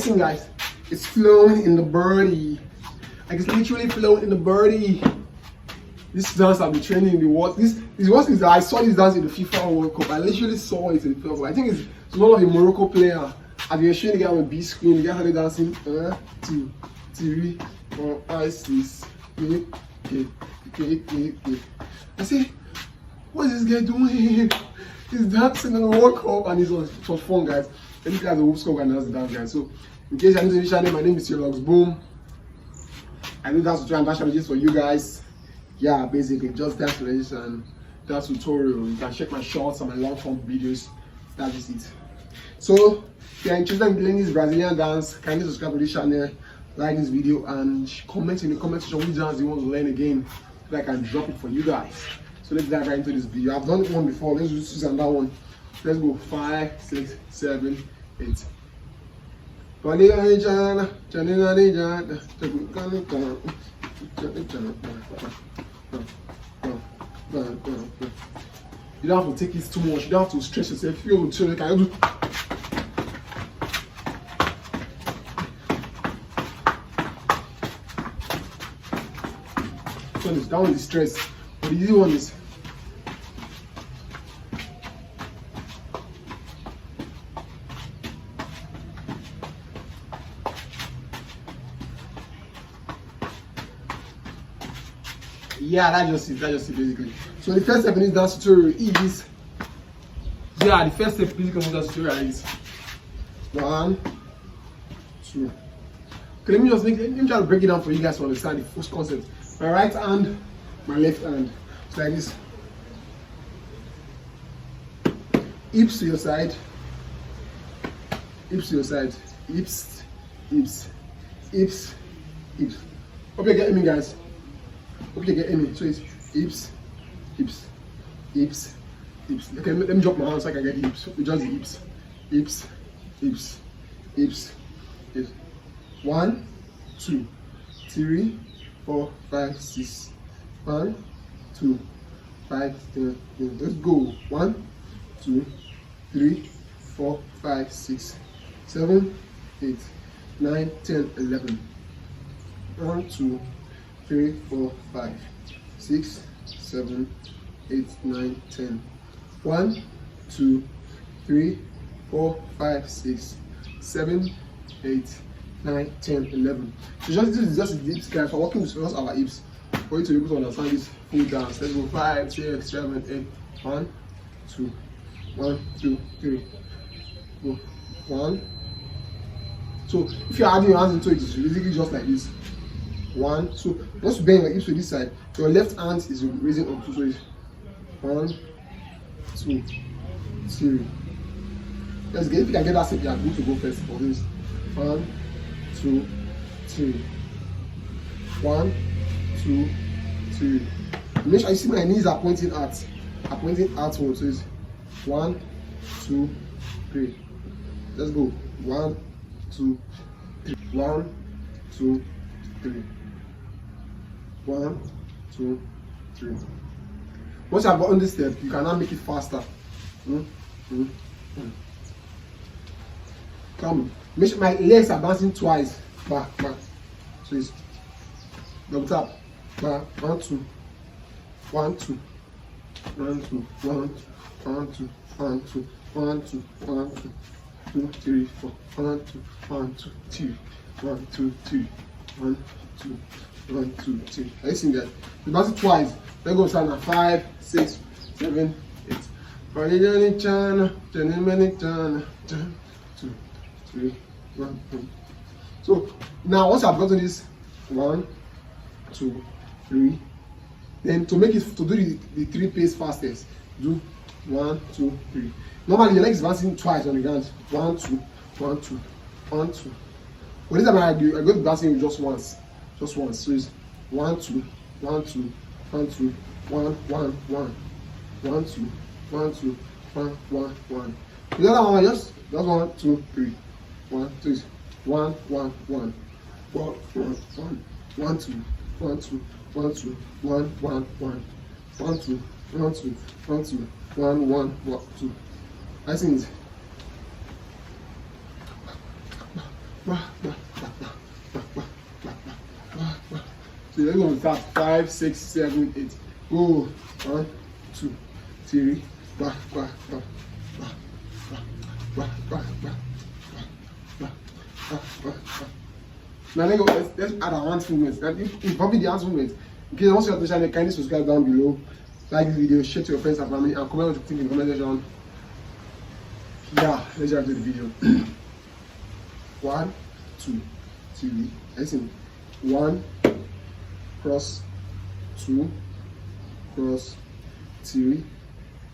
Listen, guys, it's flowing in the birdie. Like it's literally flowing in the birdie. This dance I've been training in the world. This what is I saw this dance in the FIFA World Cup. I literally saw it in the FIFA. I think it's one of the Morocco player. I've been showing the guy on the B screen. The guy started dancing. 2, 3, 4, 5, 6. I say, what is this guy doing? He's dancing in the World Cup, and it was fun, guys. And this guy's a wolf score and that's the dance, guys. So, in case you're new to this channel, my name is Logs Boom. I do dance to try and dance challenges for you guys. Yeah, basically just dance challenges and dance tutorial. You can check my shorts and my long form videos. That is it. So if you're interested in learning this Brazilian dance, kindly subscribe to this channel, like this video, and comment in the comment section which dance you want to learn again, so I can drop it for you guys. So let's dive right into this video. I've done one before. Let's just use another one. Let's go 5, 6, 7, 8. You don't have to take it too much. You don't have to stress yourself. You can do. This one is down the stress, but the easy one is. Yeah, that's just it basically. So the first step in this dance tutorial is, the first step basically in this dance tutorial is 1, 2. Okay, let me try to break it down for you guys to understand the first concept. My right hand, my left hand. It's like this. Hips to your side. Hips to your side. Hips, hips, hips, hips. Hope you're getting me, guys. Hope you get me. So it's hips, hips, hips, hips. Okay, let me drop my hands so I can get hips. We just the hips, hips, hips, hips, hips. 1, 2, 3, 4, 5, 6. 1, 2, 5, 10. Let's go. 1, 2, 3, 4, 5, 6, 7, 8, 9, 10, 11. 1, 2, 3, 4, 5, 6, 7, 8, 9, 10. 1, 2, 3, 4, 5, 6, 7, 8, 9, 10, 11. So this is just the hips, guys. We're working with just our hips for you to be able to understand this full dance. Let's go 5, 6, 7, 8. 1, 2, 1, 2, 3. Go 1. So if you're adding your hands into it, it's basically just like this. 1, 2. Once you bend your hips to this side, your left hand is raising up. So it's 1, 2, 3. Let's get, if you can get that step, you are good to go first for this. 1, 2, 3. 1, 2, 3. Make sure you see my knees are pointing out. Outwards. So it's 1, 2, 3. Let's go. 1, 2, 3. 1, 2, 3. 1, 2, 3. Once you have gotten this step, you can now make it faster. Come. Make sure my legs are bouncing twice. Back. So it's double tap. Back. 1, 2. 1, 2. 1, 2. 1, 2. 1, 2. 1, 2. 1, 2. 2, 3, 4. 1, 2. 1, 2, 3. 1, 2, 3. 1, 2. 1, 2, 3. Are you seeing that? You bounce it twice. Then go stand at 5, 6, 7, 8. 2, 3, 1. So now once I've gotten this 1, 2, 3, then to make it to do the 3 pace fastest, do 1, 2, 3. Normally your legs bouncing twice on the ground. 1, 2, 1, 2, 1, 2. What is that I do? I go to dancing just once. So it's 1, 2, 1, 2, 1, 2, 1, 1, 1, 1, 2, 1, 2, 1, 1, 1. The other one just 1, 2, 3. 1, 2, 1, 1, 1. 1, 1, 1, 2, 1, 2, 1, 2, 1, 1, 1. 1, 2, 1, 2, 1, 2, 1, 1, 1, 2. I think it's So let's go start 5, 6, 7, 8. Go 1, 2, 3. Now let's add our hands movements. That if probably the hands movement. In case once you are to channel, kindly subscribe down below, like this video, share to your friends and family, and comment what you think in the comment section. Yeah, let's jump to the video. 1, 2, 3. Listen. 1, cross, 2, cross, 3,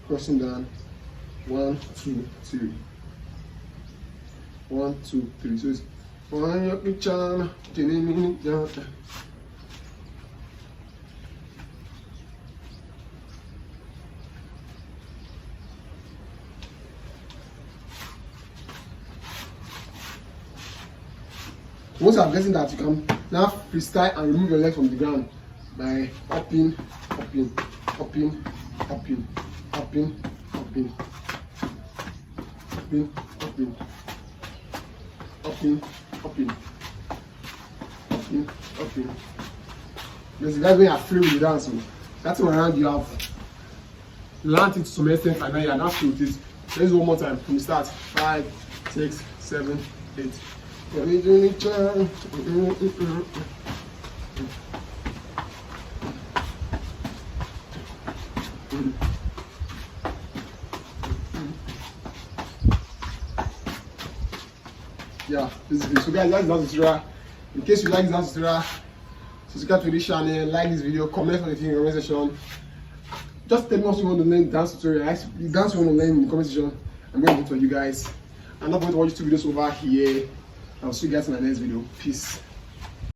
crossing down. 1, 2, 3. 1, 2, 3. So it's 1 channel. Once I'm guessing that, you can now freestyle and remove your leg from the ground by hopping, hopping, hopping, hopping, hopping, hopping, hopping, hopping, hopping, hopping, hopping, hopping. Because that's when you're free with the dance. So that's when around you have learned it to some extent and now you're not free with it. Let's do one more time from the start. 5, 6, 7, 8. Yeah, this is it. So guys, that's the tutorial. In case you like this tutorial, subscribe to this channel, like this video, comment on the thing in the comment section. Just tell me what you want to learn dance tutorial. The dance you want to learn in the comment section. I'm going to do it for you guys. I'm not going to watch 2 videos over here. I'll see you guys in the next video. Peace.